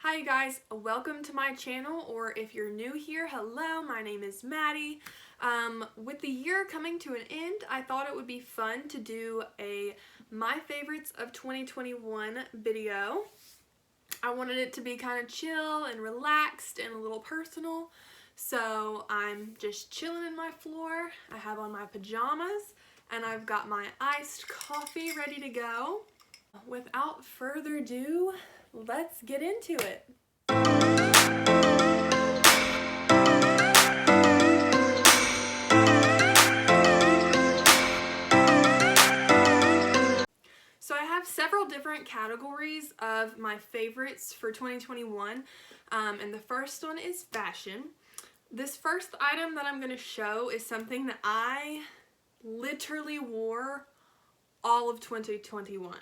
Hi you guys, welcome to my channel, or if you're new here, hello, my name is Maddie. With the year coming to an end, I thought it would be fun to do a My Favorites of 2021 video. I wanted it to be kind of chill and relaxed and a little personal, so I'm just chilling in my floor. I have on my pajamas and I've got my iced coffee ready to go. Without further ado, let's get into it. So I have several different categories of my favorites for 2021, and the first one is fashion. This first item that I'm going to show is something that I literally wore all of 2021.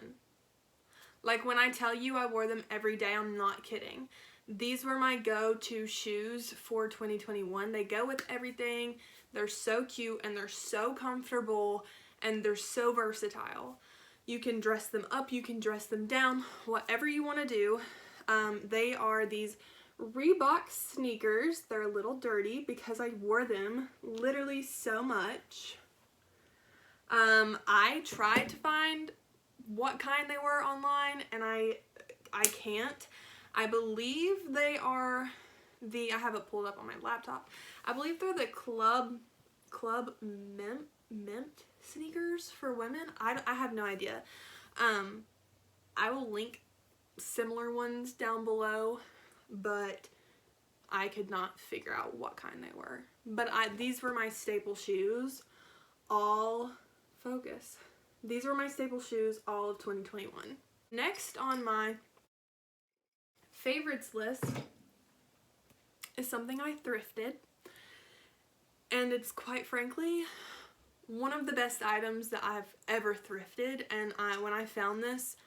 Like, when I tell you I wore them every day, I'm not kidding. These were my go-to shoes for 2021. They go with everything. They're so cute and they're so comfortable and they're so versatile. You can dress them up, you can dress them down, whatever you want to do. They are these Reebok sneakers. They're a little dirty because I wore them literally so much. I tried to find what kind they were online, and I can't. I believe they are I have it pulled up on my laptop. I believe they're the Club Mint sneakers for women. I have no idea. I will link similar ones down below, but I could not figure out what kind they were. But these were my staple shoes These were my staple shoes all of 2021. Next on my favorites list is something I thrifted, and it's quite frankly one of the best items that I've ever thrifted, and when I found this,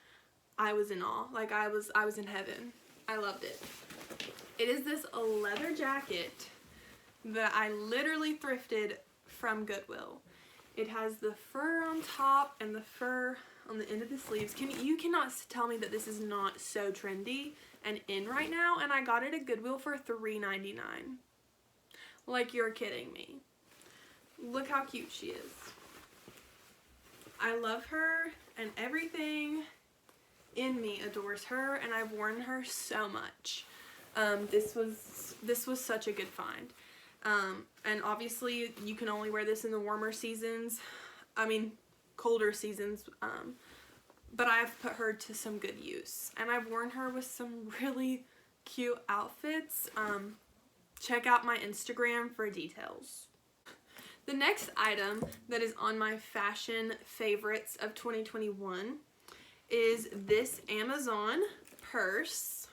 I was in awe. Like, I was in heaven. I loved it. It is this leather jacket that I literally thrifted from Goodwill. It has the fur on top and the fur on the end of the sleeves. You cannot tell me that this is not so trendy and in right now, and I got it at Goodwill for $3.99. Like, you're kidding me. Look how cute she is. I love her, and everything in me adores her, and I've worn her so much. This was such a good find. And obviously you can only wear this in the warmer seasons. I mean, colder seasons. But I've put her to some good use. And I've worn her with some really cute outfits. Check out my Instagram for details. The next item that is on my fashion favorites of 2021 is this Amazon purse.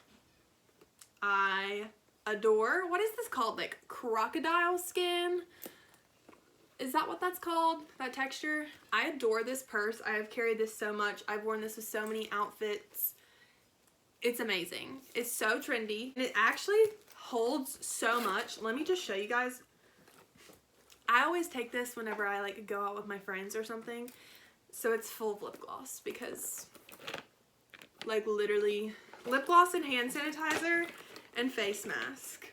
I adore. What is this called? Like crocodile skin? Is that what that's called? That texture? I adore this purse. I have carried this so much. I've worn this with so many outfits. It's amazing. It's so trendy. And it actually holds so much. Let me just show you guys. I always take this whenever I like go out with my friends or something. So it's full of lip gloss because, like, literally lip gloss and hand sanitizer and face mask.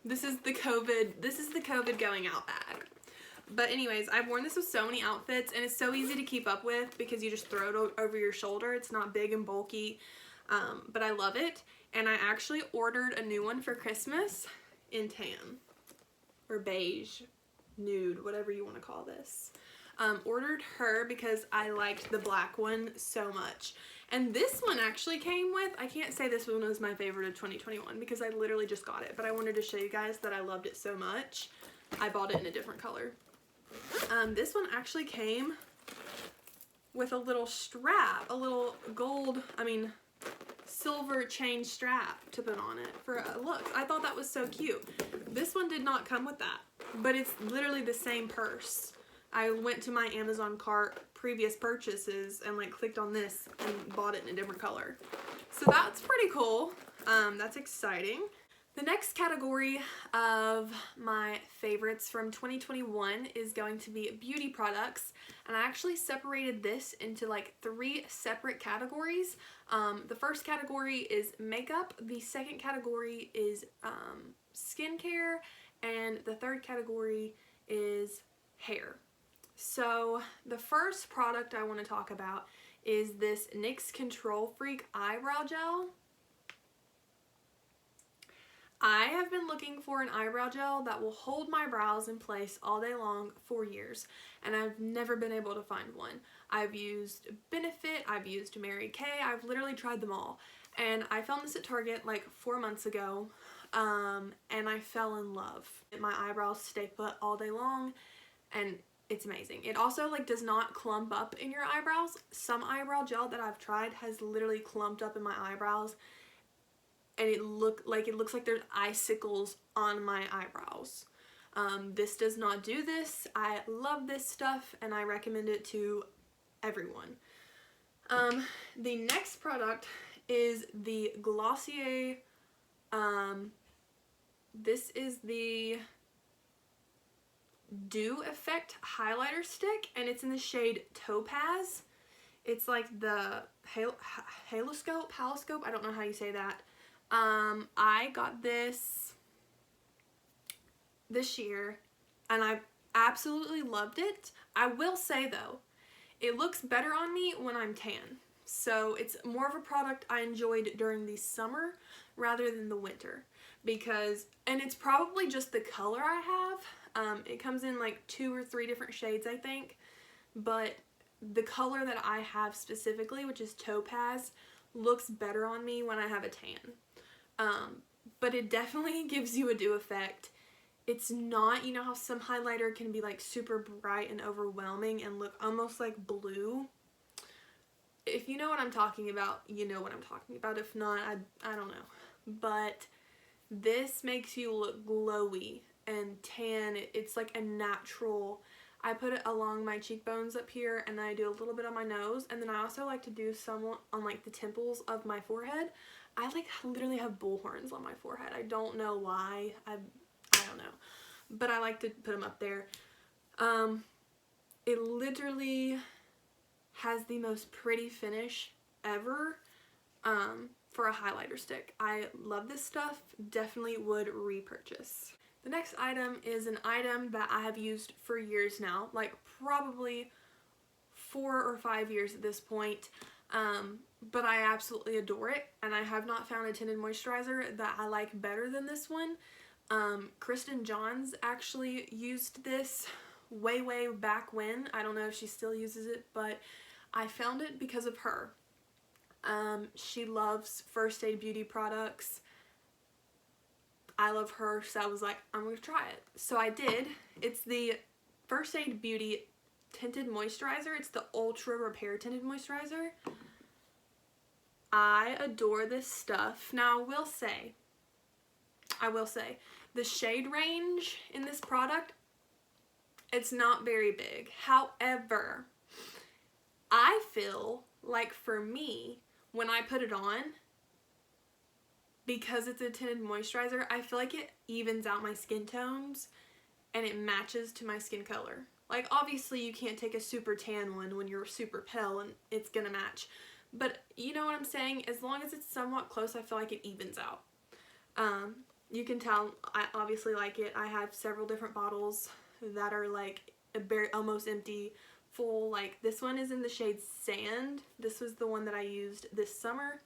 This is the COVID going out bag. But anyways, I've worn this with so many outfits, and it's so easy to keep up with because you just throw it over your shoulder. It's not big and bulky, but I love it. And I actually ordered a new one for Christmas in tan or beige, nude, whatever you want to call this. Ordered her because I liked the black one so much. And this one actually came with, I can't say this one was my favorite of 2021 because I literally just got it, but I wanted to show you guys that I loved it so much. I bought it in a different color. This one actually came with a little strap, a little silver chain strap to put on it for a look. I thought that was so cute. This one did not come with that, but it's literally the same purse. I went to my Amazon cart previous purchases and like clicked on this and bought it in a different color. So that's pretty cool. That's exciting. The next category of my favorites from 2021 is going to be beauty products, and I actually separated this into like 3 separate categories. The first category is makeup, the second category is skincare, and the third category is hair. So the first product I want to talk about is this NYX Control Freak Eyebrow Gel. I have been looking for an eyebrow gel that will hold my brows in place all day long for years, and I've never been able to find one. I've used Benefit, I've used Mary Kay, I've literally tried them all, and I found this at Target like 4 months ago, and I fell in love. My eyebrows stay put all day long, and it's amazing. It also like does not clump up in your eyebrows. Some eyebrow gel that I've tried has literally clumped up in my eyebrows, and it looks like there's icicles on my eyebrows. This does not do this. I love this stuff, and I recommend it to everyone. The next product is the Glossier, this is the Dew Effect highlighter stick, and it's in the shade Topaz. It's like the Haloscope, I don't know how you say that. I got this year, and I absolutely loved it. I will say though, it looks better on me when I'm tan. So it's more of a product I enjoyed during the summer rather than the winter, and it's probably just the color I have. It comes in like 2 or 3 different shades, I think, but the color that I have specifically, which is Topaz, looks better on me when I have a tan. But it definitely gives you a dew effect. It's not, you know how some highlighter can be like super bright and overwhelming and look almost like blue? If you know what I'm talking about, you know what I'm talking about. If not, I don't know. But this makes you look glowy and tan. It's like a natural. I put it along my cheekbones up here, and then I do a little bit on my nose, and then I also like to do some on like the temples of my forehead. I like literally have bullhorns on my forehead. I don't know why. I don't know, but I like to put them up there. It literally has the most pretty finish ever for a highlighter stick. I love this stuff. Definitely would repurchase. The next item is an item that I have used for years now, like probably 4 or 5 years at this point. But I absolutely adore it, and I have not found a tinted moisturizer that I like better than this one. Kristen Johns actually used this way back when. I don't know if she still uses it, but I found it because of her. She loves First Aid beauty products. I love her, so I was like, I'm going to try it. So I did. It's the First Aid Beauty Tinted Moisturizer. It's the Ultra Repair Tinted Moisturizer. I adore this stuff. Now, I will say, the shade range in this product, it's not very big. However, I feel like for me, when I put it on, because it's a tinted moisturizer, I feel like it evens out my skin tones and it matches to my skin color. Like, obviously you can't take a super tan one when you're super pale and it's gonna match. But you know what I'm saying? As long as it's somewhat close, I feel like it evens out. You can tell I obviously like it. I have several different bottles that are like almost empty, full. Like, this one is in the shade Sand. This was the one that I used this summer.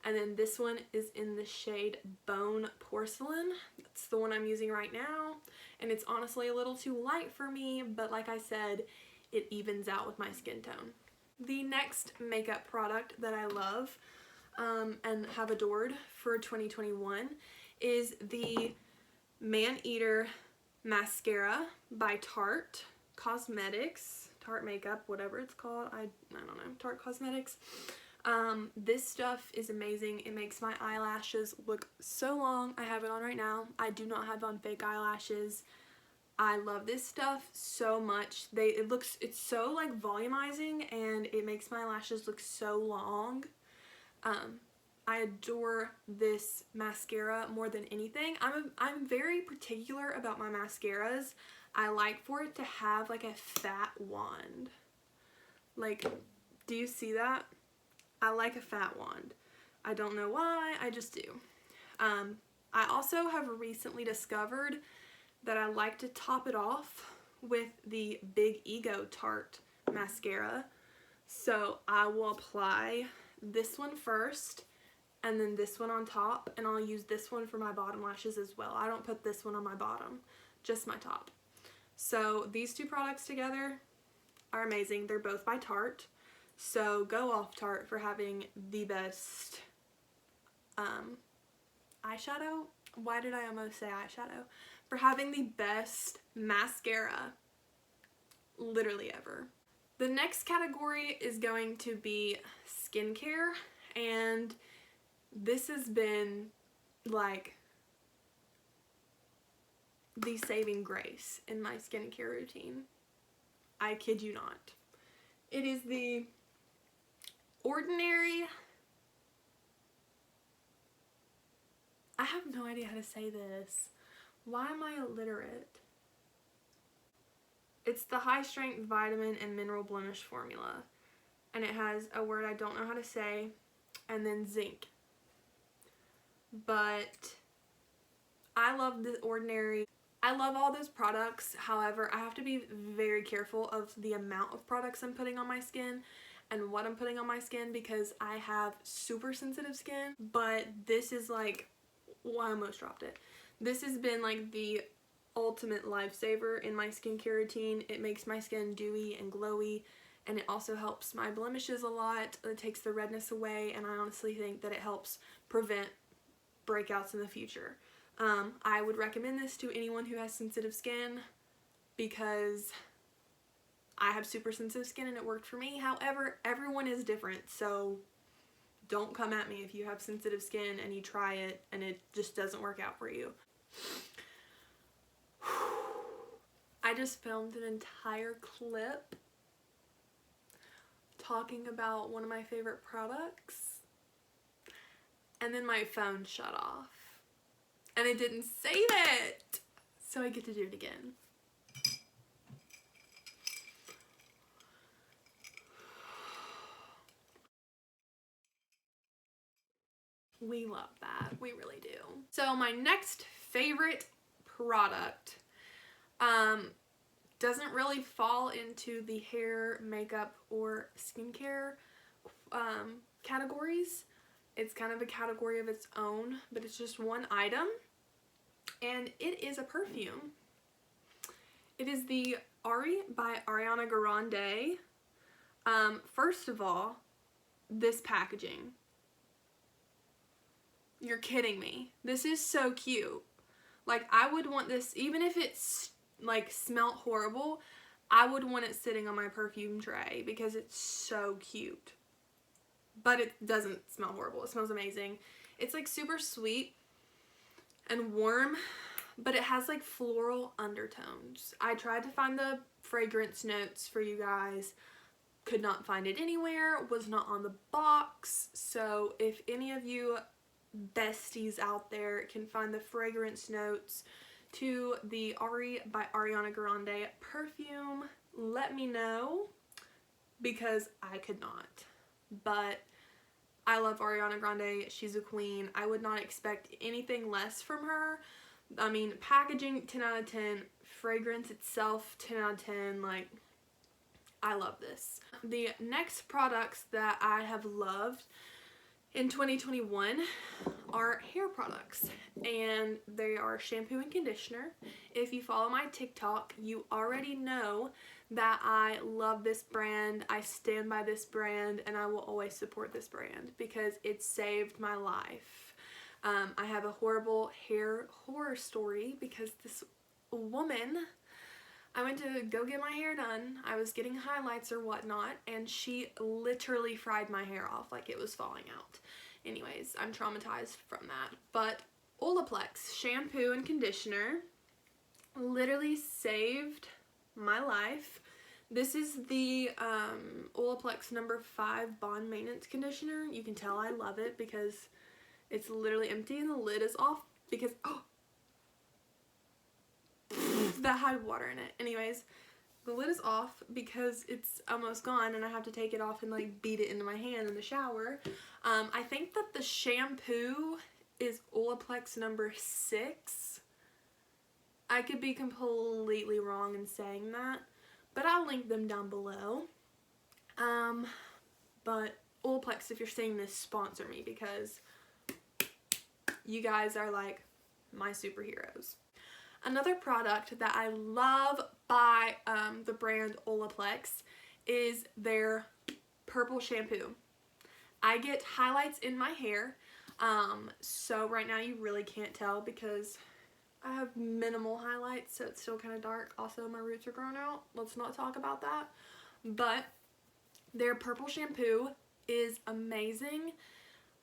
And then this one is in the shade Bone Porcelain. That's the one I'm using right now. And it's honestly a little too light for me, but like I said, it evens out with my skin tone. The next makeup product that I love and have adored for 2021 is the Man-Eater Mascara by Tarte Cosmetics. Tarte Makeup, whatever it's called. I don't know. Tarte Cosmetics. This stuff is amazing. It makes my eyelashes look so long. I have it on right now. I do not have on fake eyelashes. I love this stuff so much. It's so like volumizing, and it makes my lashes look so long. I adore this mascara more than anything. I'm very particular about my mascaras. I like for it to have like a fat wand. Like, do you see that? I like a fat wand. I don't know why, I just do. I also have recently discovered that I like to top it off with the Big Ego Tarte mascara. So I will apply this one first and then this one on top, and I'll use this one for my bottom lashes as well. I don't put this one on my bottom, just my top. So these two products together are amazing. They're both by Tarte. So go off Tarte for having the best eyeshadow. Why did I almost say eyeshadow? For having the best mascara literally ever. The next category is going to be skincare, and this has been like the saving grace in my skincare routine. I kid you not. It is the Ordinary, I have no idea how to say this. Why am I illiterate? It's the high strength vitamin and mineral blemish formula. And it has a word I don't know how to say, and then zinc. But I love the Ordinary. I love all those products. However, I have to be very careful of the amount of products I'm putting on my skin and what I'm putting on my skin, because I have super sensitive skin. But this is like, well, I almost dropped it. This has been like the ultimate lifesaver in my skincare routine. It makes my skin dewy and glowy, and it also helps my blemishes a lot. It takes the redness away, and I honestly think that it helps prevent breakouts in the future. I would recommend this to anyone who has sensitive skin, because I have super sensitive skin and it worked for me. However, everyone is different, so don't come at me if you have sensitive skin and you try it and it just doesn't work out for you. I just filmed an entire clip talking about one of my favorite products, and then my phone shut off and it didn't save it, so I get to do it again. We love that. We really do. So my next favorite product doesn't really fall into the hair, makeup, or skincare categories. It's kind of a category of its own, but it's just one item, and it is a perfume. It is the Ari by Ariana Grande. First of all, this packaging. You're kidding me. This is so cute. Like, I would want this, even if it's like smelled horrible, I would want it sitting on my perfume tray because it's so cute. But it doesn't smell horrible. It smells amazing. It's like super sweet and warm, but it has like floral undertones. I tried to find the fragrance notes for you guys. Could not find it anywhere. Was not on the box. So if any of you besties out there can find the fragrance notes to the Ari by Ariana Grande perfume, let me know, because I could not. But I love Ariana Grande. She's a queen. I would not expect anything less from her. I mean, packaging 10 out of 10, fragrance itself 10 out of 10. Like, I love this. The next products that I have loved in 2021 are hair products, and they are shampoo and conditioner. If you follow my TikTok, you already know that I love this brand. I stand by this brand, and I will always support this brand because it saved my life. I have a horrible hair horror story because this woman, I went to go get my hair done. I was getting highlights or whatnot, and she literally fried my hair off like it was falling out. Anyways, I'm traumatized from that. But Olaplex shampoo and conditioner literally saved my life. This is the Olaplex number 5 Bond Maintenance Conditioner. You can tell I love it because It's literally empty and the lid is off because, oh, that had water in it. Anyways, the lid is off because it's almost gone and I have to take it off and like beat it into my hand in the shower. I think that the shampoo is Olaplex number 6. I could be completely wrong in saying that, but I'll link them down below. But Olaplex, if you're seeing this, sponsor me because you guys are like my superheroes. Another product that I love by the brand Olaplex is their purple shampoo. I get highlights in my hair, so right now you really can't tell because I have minimal highlights, so it's still kind of dark. Also, my roots are growing out. Let's not talk about that. But their purple shampoo is amazing.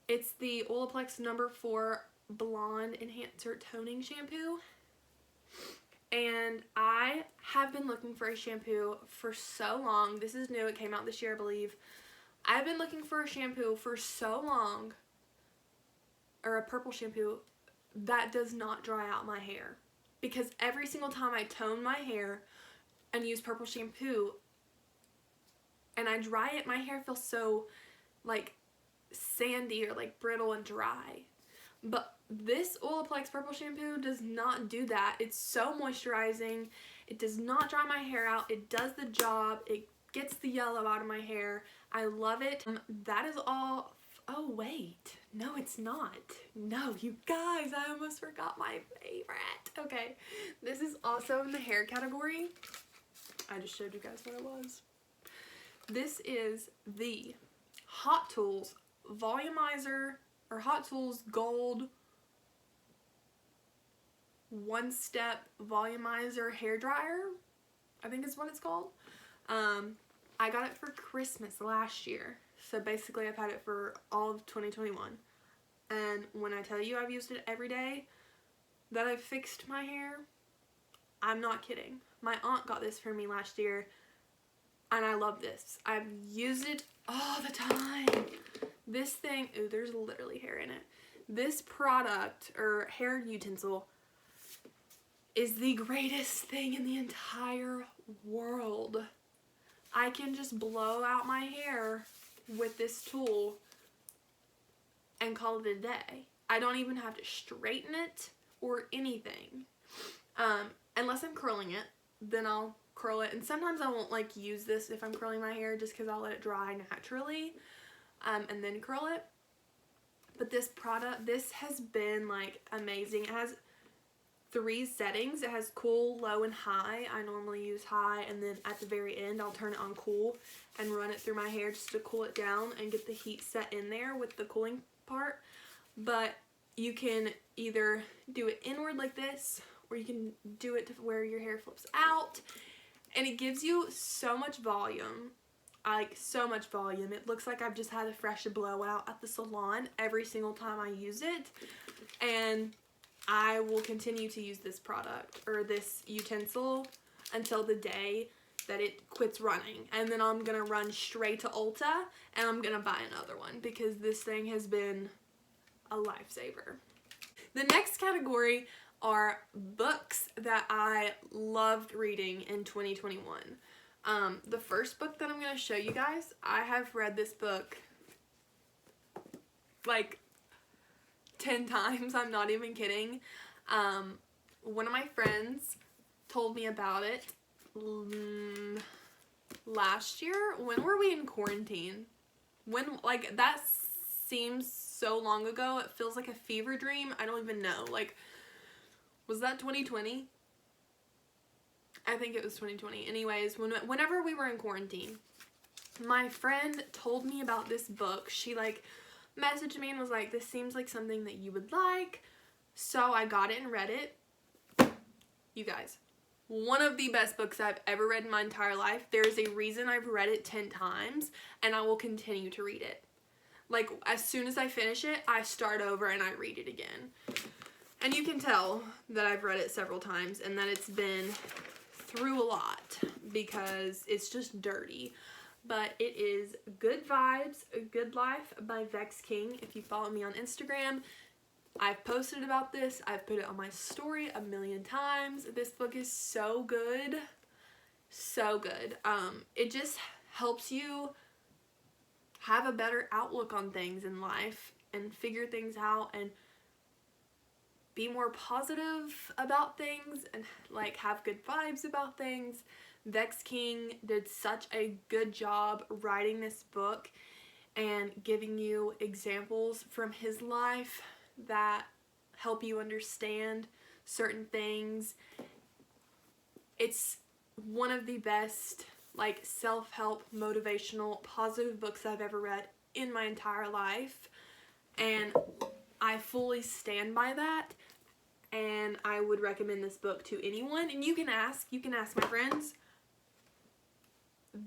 It's the Olaplex number 4 Blonde Enhancer Toning Shampoo. And I have been looking for a shampoo for so long. This is new. It came out this year, I believe. I've been looking for a shampoo for so long, or a purple shampoo, that does not dry out my hair. Because every single time I tone my hair and use purple shampoo and I dry it, my hair feels so like sandy or like brittle and dry. But this Olaplex purple shampoo does not do that. It's so moisturizing. It does not dry my hair out. It does the job. It gets the yellow out of my hair. I love it. That is all. Oh wait, no it's not. No, you guys, I almost forgot my favorite. Okay, this is also in the hair category. I just showed you guys what it was. This is the Hot Tools Volumizer, or Hot Tools Gold One Step Volumizer Hair Dryer, I think is what it's called. I got it for Christmas last year. So basically I've had it for all of 2021. And when I tell you I've used it every day, that I've fixed my hair, I'm not kidding. My aunt got this for me last year, and I love this. I've used it all the time. This thing, ooh, there's literally hair in it. This product, or hair utensil, is the greatest thing in the entire world. I can just blow out my hair with this tool and call it a day. I don't even have to straighten it or anything. Unless I'm curling it, then I'll curl it. And sometimes I won't like use this if I'm curling my hair just because I'll let it dry naturally and then curl it. But this product, this has been like amazing. It has 3 settings. It has cool, low, and high. I normally use high, and then at the very end I'll turn it on cool and run it through my hair just to cool it down and get the heat set in there with the cooling part. But you can either do it inward like this, or you can do it to where your hair flips out, and it gives you so much volume. Like, so much volume. It looks like I've just had a fresh blowout at the salon every single time I use it. And I will continue to use this product, or this utensil, until the day that it quits running. And then I'm gonna run straight to Ulta and I'm gonna buy another one because this thing has been a lifesaver. The next category are books that I loved reading in 2021. The first book that I'm going to show you guys, I have read this book like 10 times. I'm not even kidding. One of my friends told me about it last year. When were we in quarantine? When, like, that seems so long ago. It feels like a fever dream. I don't even know. Like, was that 2020? I think it was 2020. Anyways, whenever we were in quarantine, my friend told me about this book. She like messaged me and was like, this seems like something that you would like. So I got it and read it. You guys, one of the best books I've ever read in my entire life. There's a reason I've read it 10 times and I will continue to read it. Like, as soon as I finish it, I start over and I read it again. And you can tell that I've read it several times and that it's been through a lot because it's just dirty. but it is Good Vibes, Good Life by Vex King. If you follow me on Instagram, I've posted about this. I've put it on my story a million times. This book is so good. So good. It just helps you have a better outlook on things in life and figure things out and be more positive about things and like have good vibes about things. Vex King did such a good job writing this book and giving you examples from his life that help you understand certain things. It's one of the best like self-help, motivational, positive books I've ever read in my entire life, and I fully stand by that, and I would recommend this book to anyone. And you can ask my friends.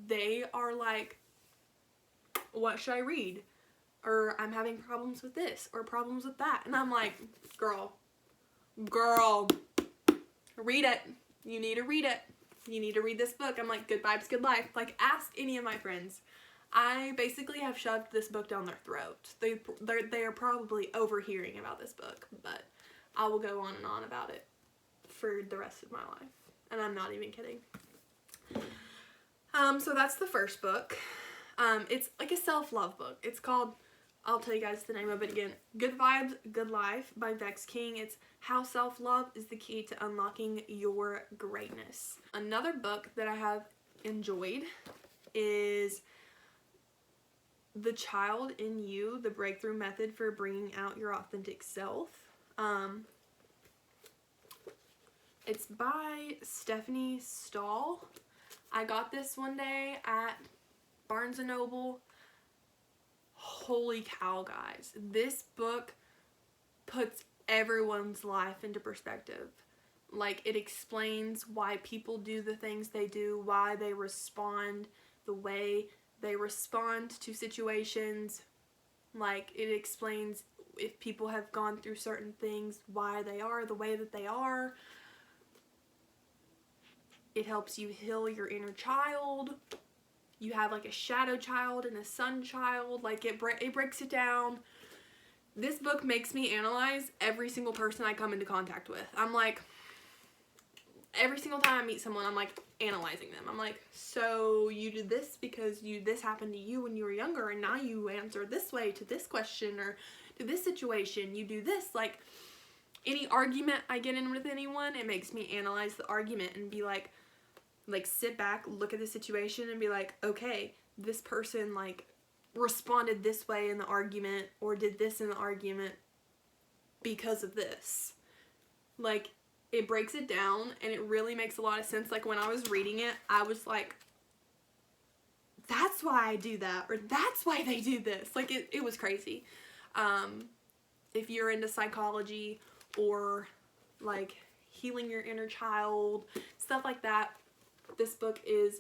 They are like, what should I read? Or I'm having problems with this or problems with that. And I'm like, girl, read it. You need to read it. You need to read this book. I'm like, Good Vibes, Good Life. Like, ask any of my friends. I basically have shoved this book down their throat. They are probably overhearing about this book, but I will go on and on about it for the rest of my life. And I'm not even kidding. So that's the first book. It's like a self-love book. It's called, I'll tell you guys the name of it again, Good Vibes, Good Life by Vex King. It's how self-love is the key to unlocking your greatness. Another book that I have enjoyed is The Child in You, The Breakthrough Method for Bringing Out Your Authentic Self. It's by Stephanie Stahl. I got this one day at Barnes & Noble. Holy cow, guys. This book puts everyone's life into perspective. Like, it explains why people do the things they do, why they respond the way they respond to situations. Like, it explains if people have gone through certain things, why they are the way that they are. It helps you heal your inner child. You have like a shadow child and a sun child. Like, it breaks it down. This book makes me analyze every single person I come into contact with. I'm like, every single time I meet someone, I'm like analyzing them. I'm like, so you did this because this happened to you when you were younger, and now you answer this way to this question, or to this situation, you do this. Like, any argument I get in with anyone, it makes me analyze the argument and be like sit back, look at the situation and be like, okay, this person like responded this way in the argument or did this in the argument because of this. Like, it breaks it down and it really makes a lot of sense. Like, when I was reading it, I was like, that's why I do that, or that's why they do this. Like, it was crazy. If you're into psychology or like healing your inner child, stuff like that, this book is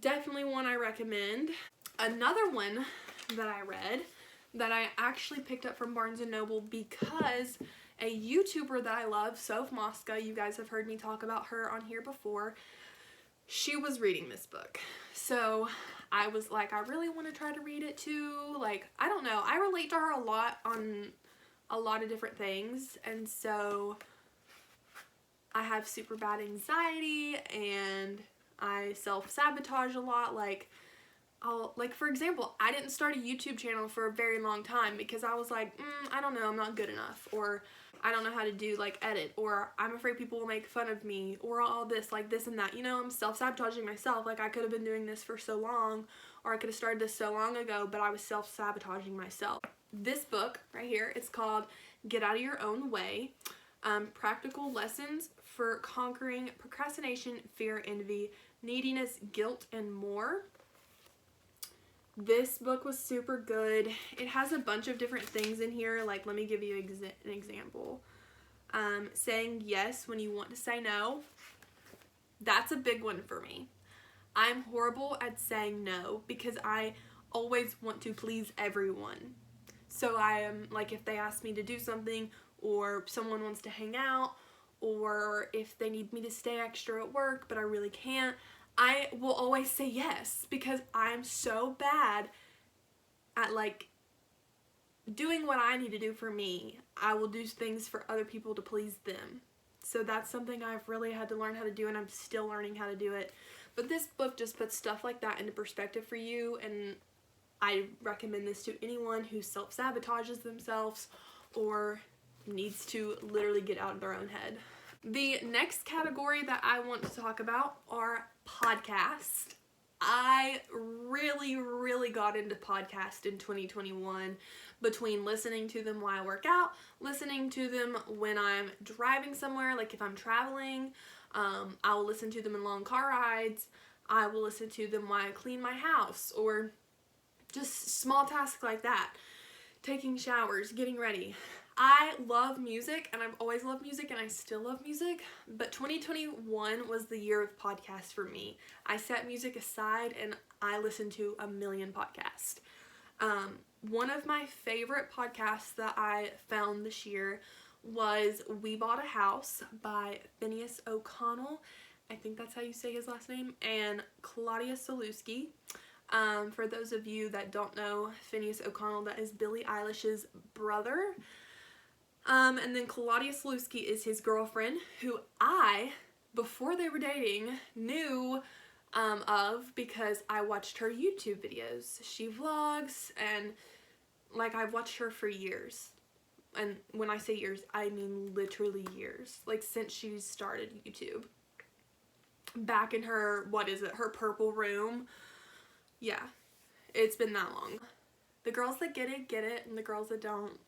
definitely one I recommend. Another one that I read that I actually picked up from Barnes & Noble because a YouTuber that I love, Soph Mosca, you guys have heard me talk about her on here before, she was reading this book. So I was like, I really want to try to read it too. Like, I don't know. I relate to her a lot on a lot of different things. And so I have super bad anxiety and I self-sabotage a lot. Like, for example, I didn't start a YouTube channel for a very long time because I was like, I don't know, I'm not good enough, or I don't know how to do like edit, or I'm afraid people will make fun of me, or all this, like this and that. You know, I'm self-sabotaging myself. Like, I could have been doing this for so long, or I could have started this so long ago, but I was self-sabotaging myself. This book right here, it's called Get Out of Your Own Way, Practical Lessons for Conquering Procrastination, Fear, Envy, Neediness, Guilt, and More. This book was super good. It has a bunch of different things in here. Like, let me give you an example. Saying yes when you want to say no. That's a big one for me. I'm horrible at saying no because I always want to please everyone. So I am, like, if they ask me to do something, or someone wants to hang out, or if they need me to stay extra at work but I really can't, I will always say yes because I'm so bad at like doing what I need to do for me. I will do things for other people to please them. So that's something I've really had to learn how to do, and I'm still learning how to do it. But this book just puts stuff like that into perspective for you, and I recommend this to anyone who self-sabotages themselves or needs to literally get out of their own head. The next category that I want to talk about are podcasts. I really got into podcasts in 2021 between listening to them while I work out, listening to them when I'm driving somewhere, like if I'm traveling. I will listen to them in long car rides. I will listen to them while I clean my house, or just small tasks like that. Taking showers, getting ready. I love music, and I've always loved music, and I still love music, but 2021 was the year of podcasts for me. I set music aside, and I listened to a million podcasts. One of my favorite podcasts that I found this year was We Bought a House by Phineas O'Connell. I think that's how you say his last name, and Claudia Sulewski. For those of you that don't know Phineas O'Connell, that is Billie Eilish's brother. And then Claudia Sulewski is his girlfriend, who I, before they were dating, knew of because I watched her YouTube videos. She vlogs, and like I've watched her for years. And when I say years, I mean literally years. Like since she started YouTube. Back in her, her purple room. Yeah, it's been that long. The girls that get it, and the girls that don't.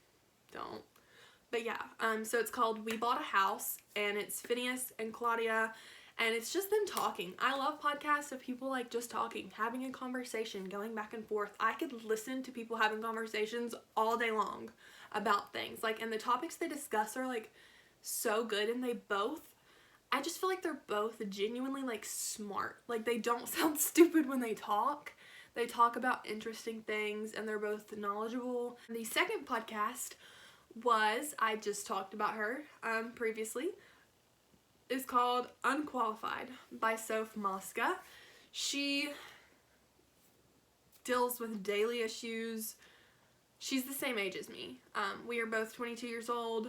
But yeah, so it's called We Bought a House, and it's Phineas and Claudia, and it's just them talking. I love podcasts of people like just talking, having a conversation, going back and forth. I could listen to people having conversations all day long about things. Like, and the topics they discuss are like so good, and I just feel like they're both genuinely like smart. Like they don't sound stupid when they talk. They talk about interesting things, and they're both knowledgeable. The second podcast I just talked about her previously, is called Unqualified by Soph Mosca. She deals with daily issues. She's the same age as me. We are both 22 years old,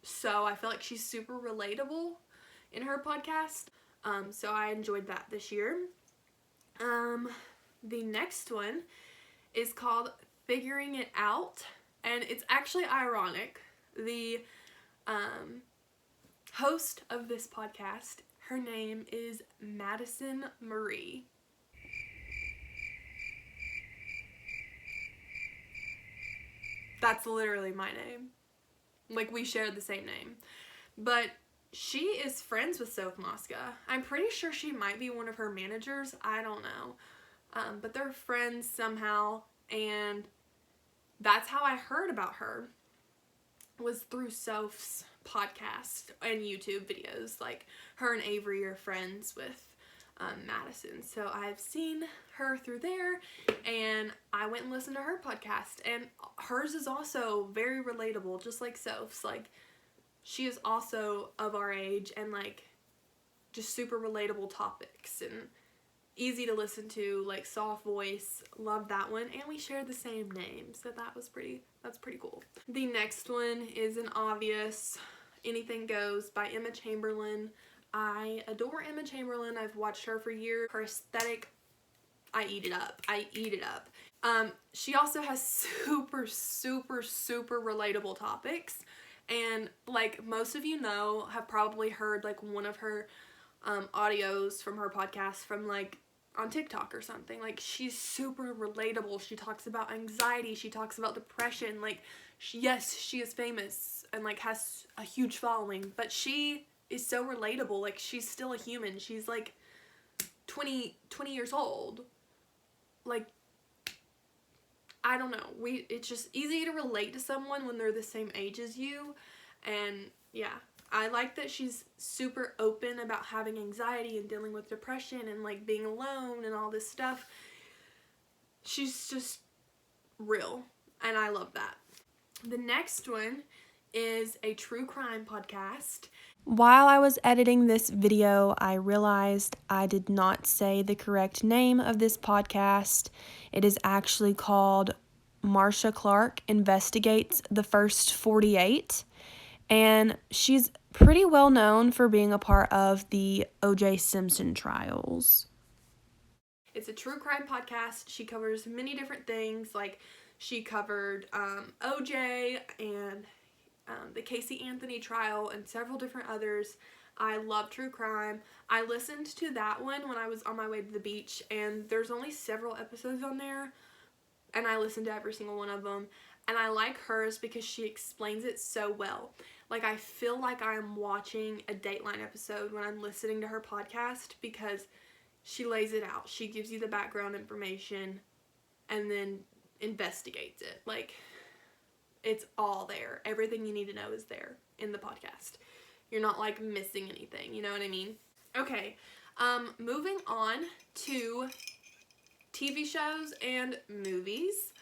so I feel like she's super relatable in her podcast. So I enjoyed that this year. The next one is called Figuring It Out, and it's actually ironic. The host of this podcast, her name is Madison Marie. That's literally my name. Like, we share the same name. But she is friends with Soph Mosca. I'm pretty sure she might be one of her managers. I don't know. But they're friends somehow, and that's how I heard about her, was through Soph's podcast and YouTube videos. Like, her and Avery are friends with Madison. So I've seen her through there, and I went and listened to her podcast, and hers is also very relatable, just like Soph's. Like, she is also of our age, and like just super relatable topics, and easy to listen to, like soft voice. Love that one, and we share the same name, so that's pretty cool. The next one is an obvious, Anything Goes by Emma Chamberlain. I adore Emma Chamberlain. I've watched her for years. Her aesthetic, I eat it up. She also has super relatable topics, and like most of you know, have probably heard like one of her audios from her podcast from like on TikTok or something. Like, she's super relatable. She talks about anxiety, she talks about depression. Like, yes, she is famous and like has a huge following, but she is so relatable. Like, she's still a human. She's like 20 years old. Like, I don't know. It's just easy to relate to someone when they're the same age as you. And yeah, I like that she's super open about having anxiety and dealing with depression and like being alone and all this stuff. She's just real, and I love that. The next one is a true crime podcast. While I was editing this video, I realized I did not say the correct name of this podcast. It is actually called Marcia Clark Investigates the First 48, and she's pretty well known for being a part of the O.J. Simpson trials. It's a true crime podcast. She covers many different things, like she covered O.J. and the Casey Anthony trial and several different others. I love true crime. I listened to that one when I was on my way to the beach, and there's only several episodes on there, and I listened to every single one of them. And I like hers because she explains it so well. Like, I feel like I'm watching a Dateline episode when I'm listening to her podcast, because she lays it out. She gives you the background information and then investigates it. Like, it's all there. Everything you need to know is there in the podcast. You're not, like, missing anything. You know what I mean? Okay. Moving on to TV shows and movies.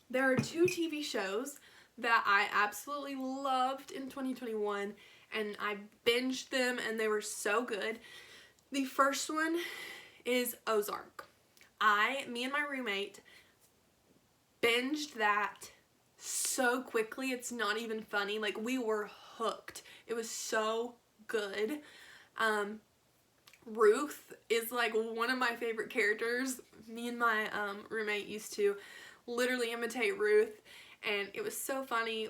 There are 2 TV shows that I absolutely loved in 2021, and I binged them, and they were so good. The first one is Ozark. Me and my roommate binged that so quickly, it's not even funny. Like, we were hooked. It was so good. Ruth is, like, one of my favorite characters. Me and my roommate used to literally imitate Ruth, and it was so funny.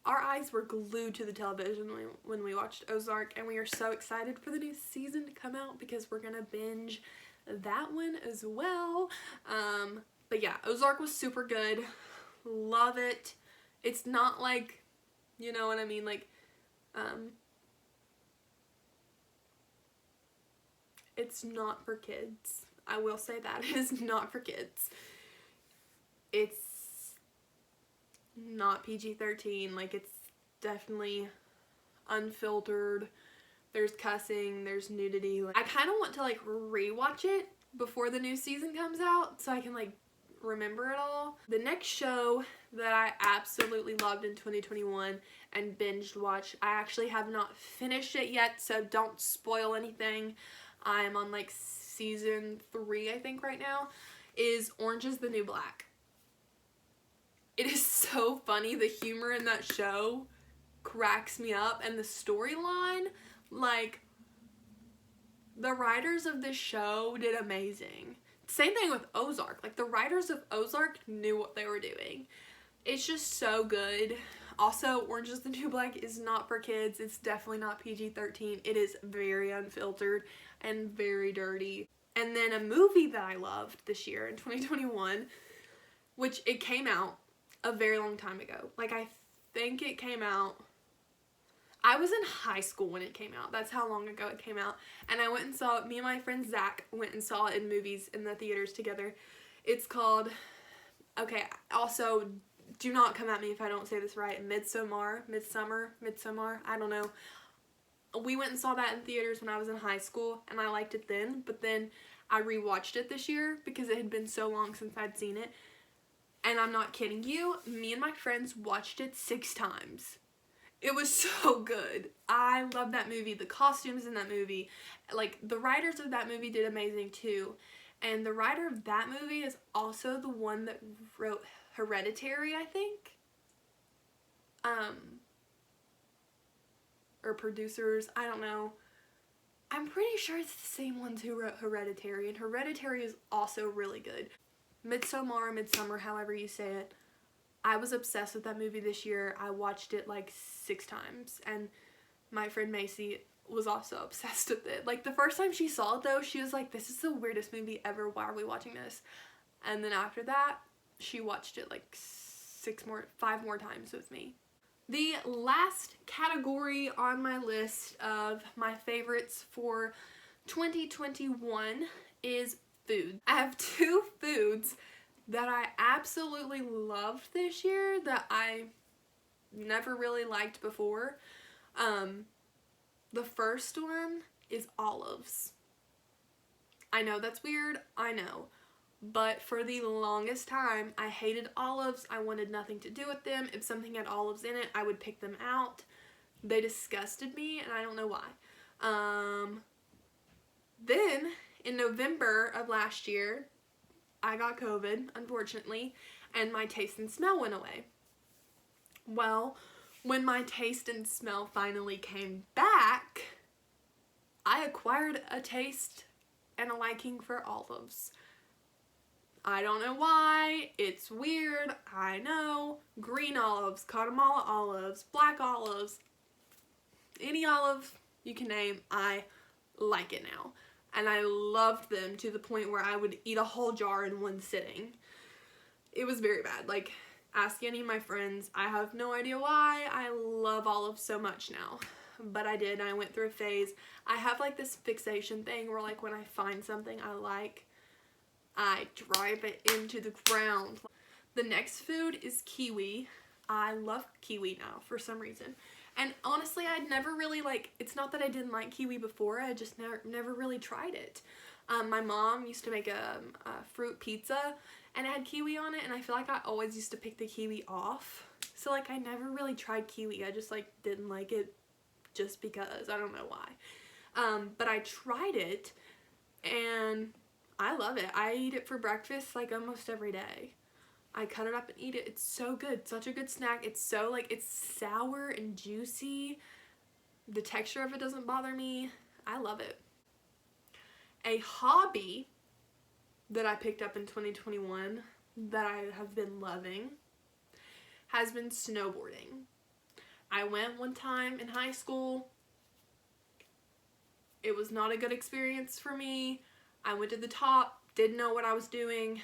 Our eyes were glued to the television when we watched Ozark, and we are so excited for the new season to come out because we're gonna binge that one as well. But yeah, Ozark was super good. Love it. It's not like, you know what I mean, like, it's not for kids. I will say that. It is not for kids. It's not PG-13. Like, it's definitely unfiltered. There's cussing, there's nudity. Like, I kind of want to, like, rewatch it before the new season comes out so I can, like, remember it all. The next show that I absolutely loved in 2021 and binged watched, I actually have not finished it yet, so don't spoil anything. I'm on, like, season 3, I think, right now, is Orange is the New Black. It is so funny. The humor in that show cracks me up, and the storyline, like, the writers of this show did amazing. Same thing with Ozark. Like, the writers of Ozark knew what they were doing. It's just so good. Also, Orange is the New Black is not for kids. It's definitely not PG-13. It is very unfiltered and very dirty. And then a movie that I loved this year in 2021, which it came out a very long time ago. Like, I think it came out, I was in high school when it came out. That's how long ago it came out. And I went and saw it. Me and my friend Zach went and saw it in movies in the theaters together. It's called, okay, also, do not come at me if I don't say this right, Midsommar, I don't know. We went and saw that in theaters when I was in high school, and I liked it then, but then I rewatched it this year because it had been so long since I'd seen it. And I'm not kidding you, me and my friends watched it 6 times. It was so good. I love that movie. The costumes in that movie, like, the writers of that movie did amazing too. And the writer of that movie is also the one that wrote Hereditary, I think. Or producers, I don't know. I'm pretty sure it's the same ones who wrote Hereditary, and Hereditary is also really good. Midsommar, however you say it. I was obsessed with that movie this year. I watched it like 6 times, and my friend Macy was also obsessed with it. Like, the first time she saw it though, she was like, this is the weirdest movie ever, why are we watching this? And then after that, she watched it like 5 more times with me. The last category on my list of my favorites for 2021 is food. I have 2 foods that I absolutely loved this year that I never really liked before. The first one is olives. I know that's weird, I know. But for the longest time, I hated olives. I wanted nothing to do with them. If something had olives in it, I would pick them out. They disgusted me, and I don't know why. Then, in November of last year, I got COVID, unfortunately, and my taste and smell went away. Well, when my taste and smell finally came back, I acquired a taste and a liking for olives. I don't know why. It's weird. I know. Green olives, Guatemala olives, black olives, any olive you can name, I like it now. And I loved them to the point where I would eat a whole jar in one sitting. It was very bad. Like, ask any of my friends. I have no idea why. I love olives so much now. But I did. I went through a phase. I have like this fixation thing where like when I find something I like, I drive it into the ground. The next food is kiwi. I love kiwi now for some reason. And honestly, I'd never really it's not that I didn't like kiwi before, I just never really tried it. My mom used to make a fruit pizza and it had kiwi on it, and I feel like I always used to pick the kiwi off. So like I never really tried kiwi. I just like didn't like it just because. I don't know why. But I tried it and I love it. I eat it for breakfast like almost every day. I cut it up and eat it. It's so good. Such a good snack. It's so like, it's sour and juicy. The texture of it doesn't bother me. I love it. A hobby that I picked up in 2021 that I have been loving has been snowboarding. I went one time in high school. It was not a good experience for me. I went to the top, didn't know what I was doing,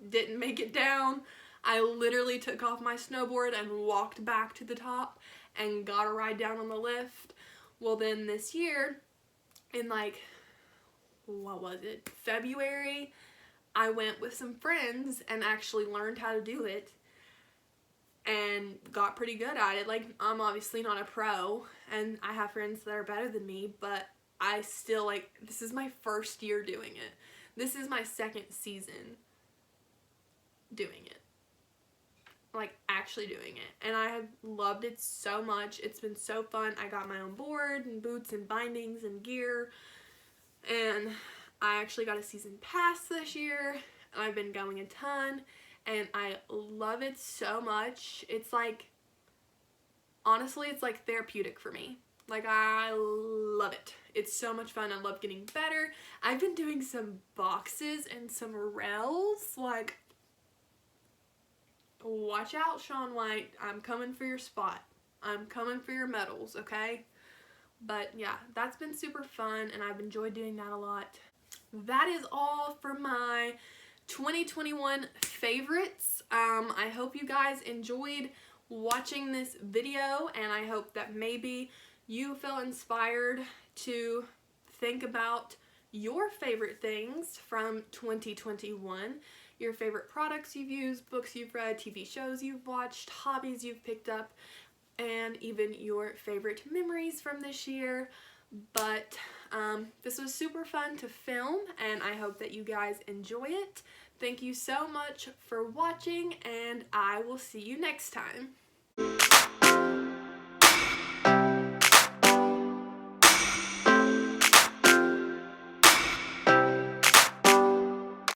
didn't make it down. I literally took off my snowboard and walked back to the top and got a ride down on the lift. Well, then this year, in like, what was it, February, I went with some friends and actually learned how to do it and got pretty good at it. Like, I'm obviously not a pro and I have friends that are better than me, but I still this is my first year doing it. This is my second season doing it. Like, actually doing it. And I have loved it so much. It's been so fun. I got my own board and boots and bindings and gear. And I actually got a season pass this year. And I've been going a ton. And I love it so much. It's like, honestly, it's like therapeutic for me. Like, I love it. It's so much fun. I love getting better. I've been doing some boxes and some rails. Like, watch out, Shaun White. I'm coming for your spot. I'm coming for your medals, okay? But yeah, that's been super fun and I've enjoyed doing that a lot. That is all for my 2021 favorites. I hope you guys enjoyed watching this video, and I hope that maybe you feel inspired to think about your favorite things from 2021, your favorite products you've used, books you've read, TV shows you've watched, hobbies you've picked up, and even your favorite memories from this year. But this was super fun to film, and I hope that you guys enjoy it. Thank you so much for watching, and I will see you next time.